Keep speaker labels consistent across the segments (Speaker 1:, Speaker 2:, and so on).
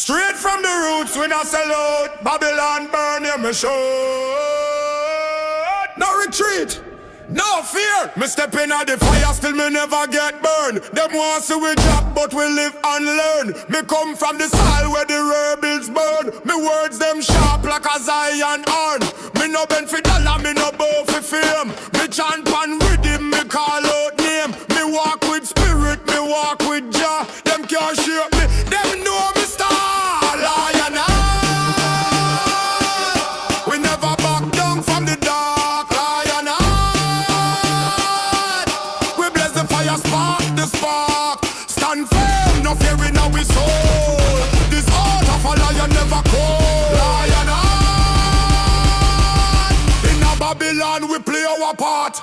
Speaker 1: Straight from the roots, we not sell out. Babylon burn, yeah, me show. No retreat, no fear. Me step in at the fire, still me never get burned. Them want see we drop, but we live and learn. Me come from the soil where the rebels burn. Me words them sharp like a Zion horn. Me no bend for dollar, me no bow for fame. Me chant pan rhythm, me call out name. Me walk with spirit, me walk with Jah. Them can't shake me, them know me star. Lion heart, we never back down from the dark. Lion heart, we bless the fire, spark the spark. Stand firm, no fear in our soul. This heart of a lion never cold. Lion heart, in a Babylon we play our part.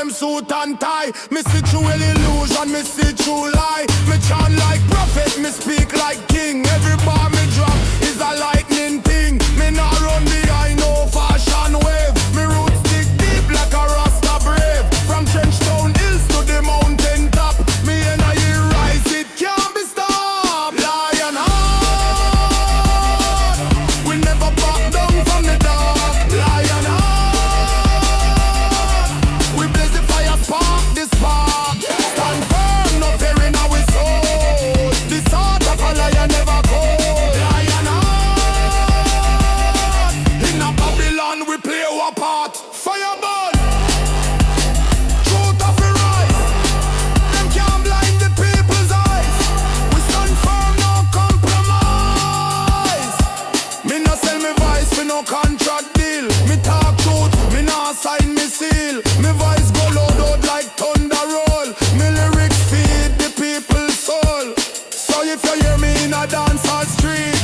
Speaker 1: Suit and tie, me see through illusion, me see through lie. Me chant like prophet, me speak like king. Every bar me drop is a lightning thing. Me not run behind no fashion wave. Me roots dig deep like a Rasta brave. From Trenchtown hills to the mountain top, me energy rise, it can't be stopped. Lion heart, we never back down from the dark. Lion heart, spark this spark. Stand firm, no fear in our soul. This heart of a lion never cold. Lion heart, in a Babylon we play our part. Fireball, truth of the rise. Them can't blind the people's eyes. We stand firm, no compromise. Me no sell me voice for no contract deal. Me talk truth, me nah sign me seal. Me voice go loud like thunder roll. Me lyrics feed the people's soul. So if you hear me in a dance or street,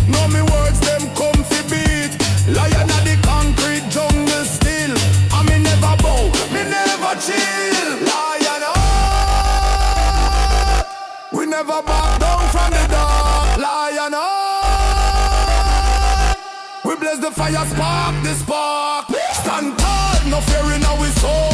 Speaker 1: know me words them comfy beat. Lion of the concrete jungle still, and me never bow, me never chill. Lion heart, we never back down from the dark. Lion heart, we bless the fire, spark the spark. Stand tall, no fear in our soul.